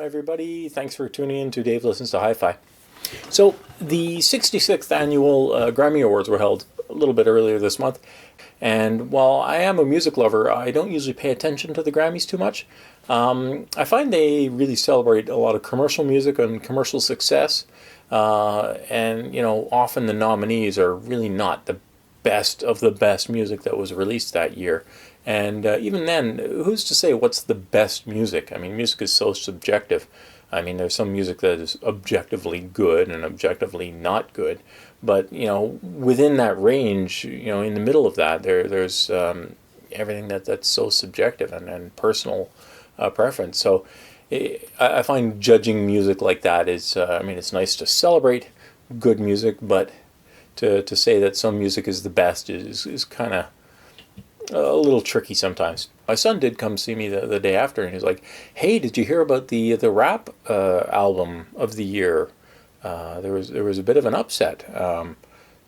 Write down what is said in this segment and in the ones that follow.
everybody. Thanks for tuning in to Dave Listens to Hi-Fi. So, the 66th annual Grammy Awards were held a little bit earlier this month. And while I am a music lover, I don't usually pay attention to the Grammys too much. I find they really celebrate a lot of commercial music and commercial success. And, often the nominees are really not the best of the best music that was released that year. And even then, who's to say what's the best music? I mean, music is so subjective. I mean, there's some music that is objectively good and objectively not good. But, within that range, in the middle of that, there's everything that's so subjective and personal preference. So I find judging music like that is, it's nice to celebrate good music, but to say that some music is the best is kind of a little tricky sometimes. My son did come see me the day after, and he's like, "Hey, did you hear about the rap album of the year? There was a bit of an upset."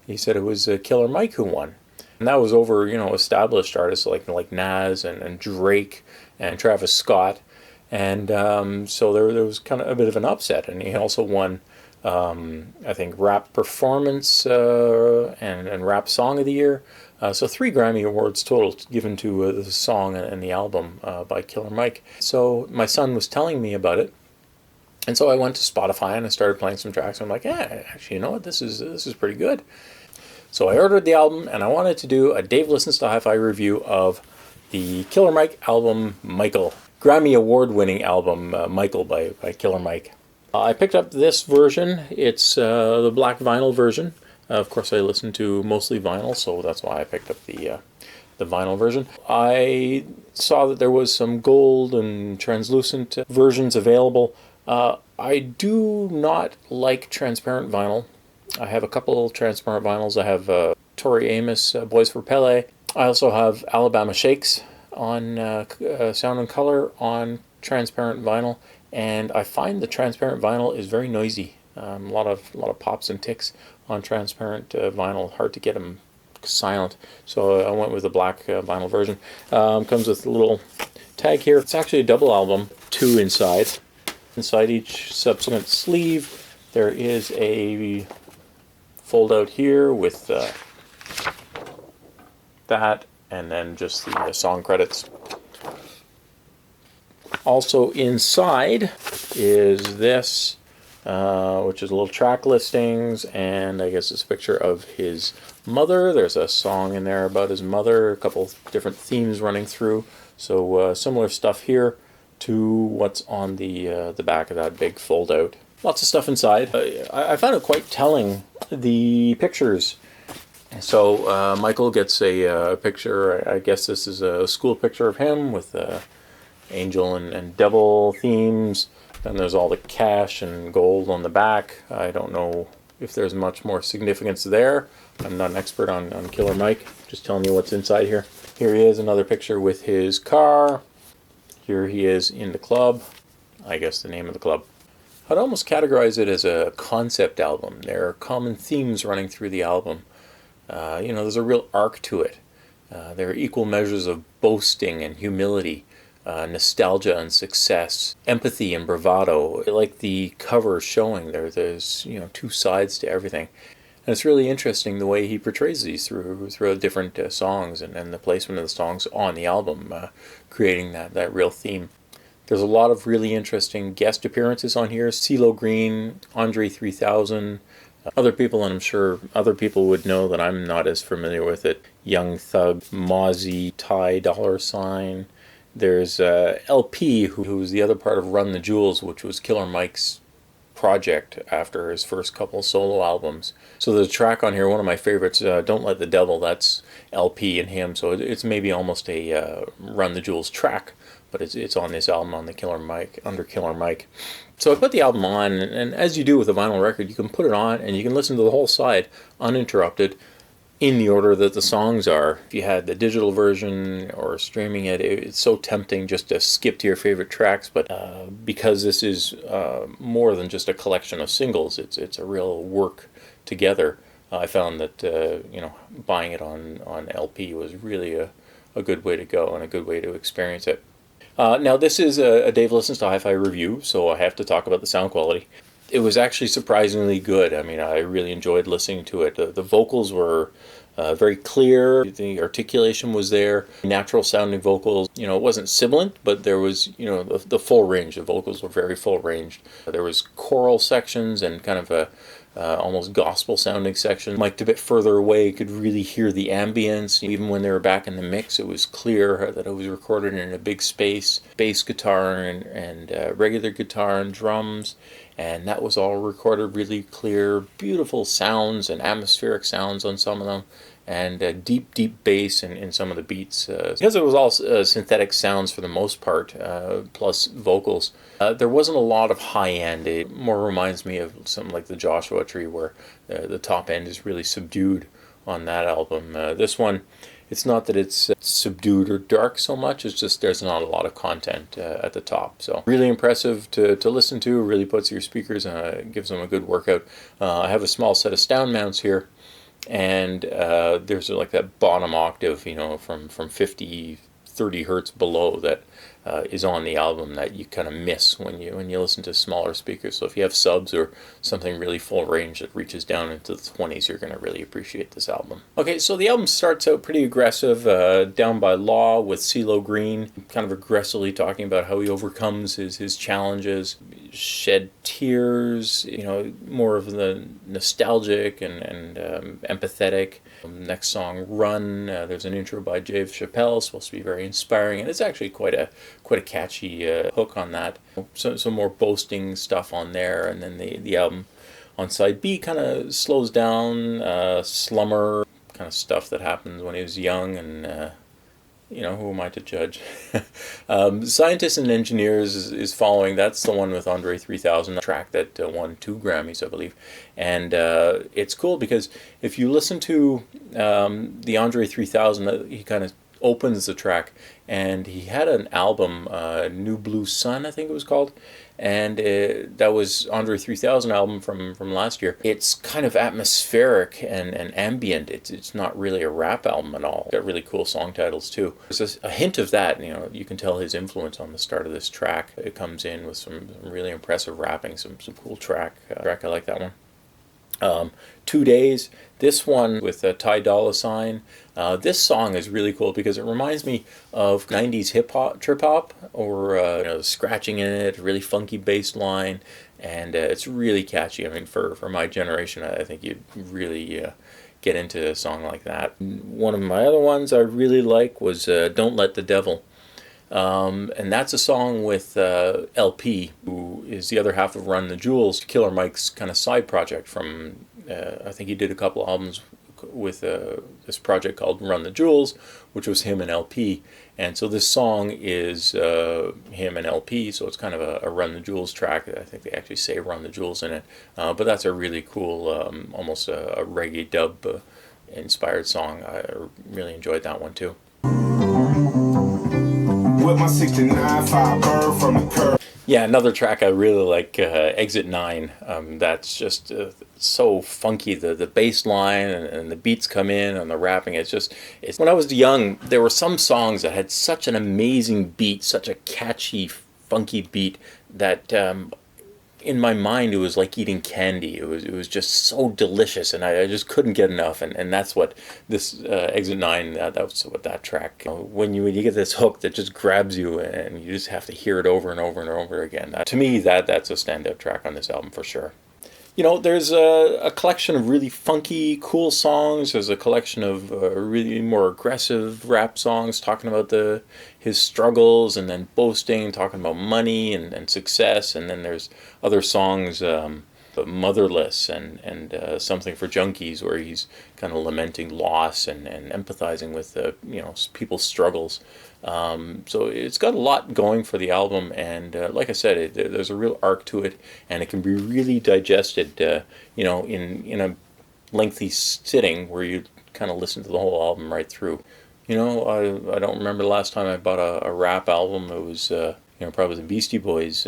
He said it was Killer Mike who won, and that was over established artists like Nas and Drake and Travis Scott, and so there was kind of a bit of an upset, and he also won. I think rap performance and rap song of the year. So 3 Grammy Awards total given to the song and the album by Killer Mike. So my son was telling me about it, and so I went to Spotify and I started playing some tracks. I'm like, yeah, actually, you know what? This is pretty good. So I ordered the album, and I wanted to do a Dave Listens to Hi-Fi review of the Killer Mike album, Michael. Grammy Award Winning album, Michael by Killer Mike. I picked up this version. It's the black vinyl version. Of course, I listen to mostly vinyl, so that's why I picked up the vinyl version. I saw that there was some gold and translucent versions available. I do not like transparent vinyl. I have a couple transparent vinyls. I have Tori Amos, Boys for Pele. I also have Alabama Shakes on Sound and Color on transparent vinyl. And I find the transparent vinyl is very noisy. A lot of pops and ticks on transparent vinyl. Hard to get them silent. So I went with the black vinyl version. Comes with a little tag here. It's actually a double album, 2 inside. Inside each subsequent sleeve, there is a fold out here with that, and then just the song credits. Also inside is this, which is a little track listings, and I guess it's a picture of his mother. There's a song in there about his mother, a couple different themes running through. So similar stuff here to what's on the back of that big fold out. Lots of stuff inside. I found it quite telling, the pictures. So Michael gets a picture. I guess this is a school picture of him with angel and devil themes. Then there's all the cash and gold on the back. I don't know if there's much more significance there. I'm not an expert on Killer Mike, just telling you what's inside here. Here he is, another picture with his car. Here he is in the club. I guess the name of the club. I'd almost categorize it as a concept album. There are common themes running through the album. There's a real arc to it. There are equal measures of boasting and humility. Nostalgia and success, empathy and bravado. Like the cover showing there's 2 sides to everything, and it's really interesting the way he portrays these through different songs and the placement of the songs on the album, creating that real theme. There's a lot of really interesting guest appearances on here. CeeLo Green, Andre 3000, other people, and I'm sure other people would know that I'm not as familiar with it. Young Thug, Mozzie, Ty Dollar Sign. There's LP, who's the other part of Run the Jewels, which was Killer Mike's project after his first couple solo albums. So there's a track on here, one of my favorites, Don't Let the Devil, that's LP and him. So it's maybe almost a Run the Jewels track, but it's on this album on the Killer Mike, under Killer Mike. So I put the album on, and as you do with a vinyl record, you can put it on and you can listen to the whole side uninterrupted, in the order that the songs are. If you had the digital version or streaming it, it's so tempting just to skip to your favorite tracks, but because this is more than just a collection of singles, it's a real work together. I found that buying it on LP was really a good way to go and a good way to experience it. Now, this is a Dave Listens to Hi-Fi review, so I have to talk about the sound quality. It was actually surprisingly good. I mean, I really enjoyed listening to it. The vocals were very clear. The articulation was there. Natural sounding vocals. You know, it wasn't sibilant, but there was, you know, the full range. The vocals were very full ranged. There was choral sections and kind of a almost gospel sounding section. Mic'd a bit further away, could really hear the ambience. Even when they were back in the mix, it was clear that it was recorded in a big space. Bass guitar and regular guitar and drums, and that was all recorded really clear. Beautiful sounds and atmospheric sounds on some of them, and deep bass in some of the beats. Because it was all synthetic sounds for the most part, plus vocals. There wasn't a lot of high end. It more reminds me of something like the Joshua Tree, where the top end is really subdued on that album. This one, it's not that it's subdued or dark so much, it's just there's not a lot of content at the top. So really impressive to listen to, really puts your speakers, gives them a good workout. I have a small set of stand mounts here, and there's like that bottom octave, you know, from 50, 30 hertz below that is on the album that you kind of miss when you listen to smaller speakers. So if you have subs or something really full range that reaches down into the 20s, you're going to really appreciate this album. Okay, so the album starts out pretty aggressive, Down by Law with CeeLo Green, kind of aggressively talking about how he overcomes his challenges, shed tears, you know, more of the nostalgic and empathetic. Next song, Run, there's an intro by Dave Chappelle, supposed to be very inspiring, and it's actually quite a catchy hook on that. So some more boasting stuff on there, and then the album on side B kind of slows down, slumber kind of stuff that happens when he was young, and you know, who am I to judge? Scientists and Engineers is following. That's the one with Andre 3000, track that won 2 Grammys, I believe. And it's cool because if you listen to the Andre 3000, he kind of opens the track, and he had an album, New Blue Sun, I think it was called, and that was Andre 3000 album from last year. It's kind of atmospheric and ambient. It's not really a rap album at all. It's got really cool song titles too. There's a hint of that, you know, you can tell his influence on the start of this track. It comes in with some really impressive rapping, some cool track. I like that one. 2 Days, this one with Ty Dolla $ign. This song is really cool because it reminds me of 90s hip-hop, trip-hop, or you know, scratching in it, really funky bass line, and it's really catchy. I mean, for my generation, I think you'd really get into a song like that. One of my other ones I really like was Don't Let the Devil. And that's a song with LP, who is the other half of Run the Jewels, Killer Mike's kind of side project from, I think he did a couple albums with this project called Run the Jewels, which was him and LP. And so this song is him and LP, so it's kind of a Run the Jewels track. I think they actually say Run the Jewels in it. But that's a really cool, almost a reggae dub inspired song. I really enjoyed that one too. With my 69 5 bird from the curb. Yeah, another track I really like, Exit 9. That's just so funky. The bass line and the beats come in and the rapping. It's when I was young, there were some songs that had such an amazing beat, such a catchy, funky beat that in my mind, it was like eating candy. It was just so delicious, and I just couldn't get enough. And that's what this Exit 9, that's what that track, when you get this hook that just grabs you, and you just have to hear it over and over and over again. To me, that's a standout track on this album for sure. You know, there's a collection of really funky, cool songs. There's a collection of really more aggressive rap songs talking about his struggles, and then boasting, talking about money and success. And then there's other songs, Motherless and Something for Junkies, where he's kind of lamenting loss and empathizing with you know, people's struggles. So it's got a lot going for the album, and like I said, there's a real arc to it, and it can be really digested, you know, in a lengthy sitting where you kind of listen to the whole album right through. You know, I don't remember the last time I bought a rap album. It was you know, probably the Beastie Boys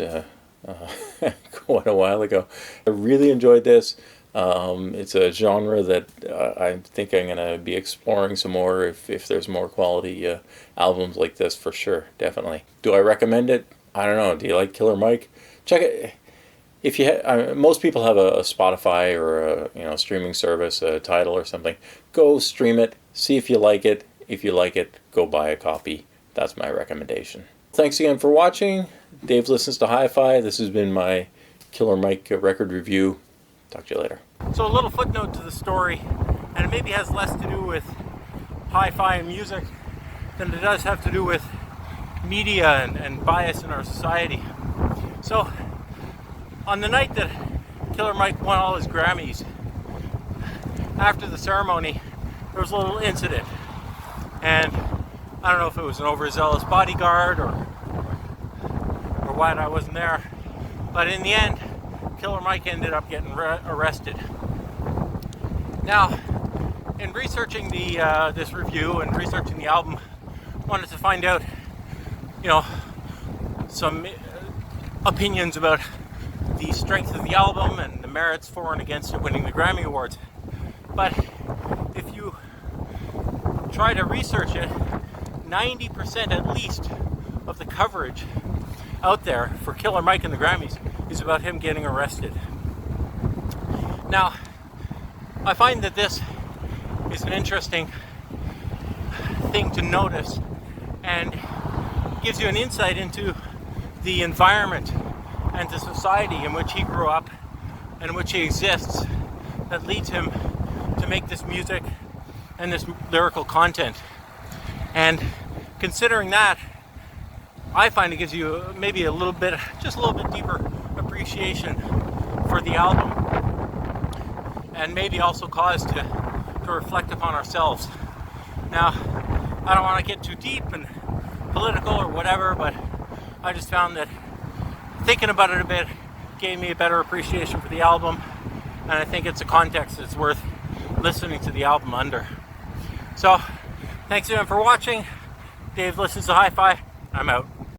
quite a while ago. I really enjoyed this. It's a genre that I think I'm going to be exploring some more if there's more quality albums like this, for sure, definitely. Do I recommend it? I don't know. Do you like Killer Mike? Check it. If you most people have a Spotify or a streaming service, a Tidal or something. Go stream it. See if you like it. If you like it, go buy a copy. That's my recommendation. Thanks again for watching. Dave Listens to Hi-Fi. This has been my Killer Mike record review. Talk to you later. So a little footnote to the story, and it maybe has less to do with hi-fi and music than it does have to do with media and bias in our society. So on the night that Killer Mike won all his Grammys, after the ceremony, there was a little incident. And I don't know if it was an overzealous bodyguard or what, I wasn't there. But in the end, Killer Mike ended up getting arrested. Now, in researching this review and researching the album, I wanted to find out, some opinions about the strength of the album and the merits for and against it winning the Grammy Awards. But if you try to research it, 90% at least of the coverage out there for Killer Mike and the Grammys is about him getting arrested. Now, I find that this is an interesting thing to notice and gives you an insight into the environment and the society in which he grew up and in which he exists that leads him to make this music and this lyrical content. And considering that, I find it gives you maybe just a little bit deeper appreciation for the album, and maybe also cause to reflect upon ourselves. Now, I don't want to get too deep and political or whatever, but I just found that thinking about it a bit gave me a better appreciation for the album, and I think it's a context that's worth listening to the album under. So, thanks again for watching. Dave Listens to Hi-Fi. I'm out.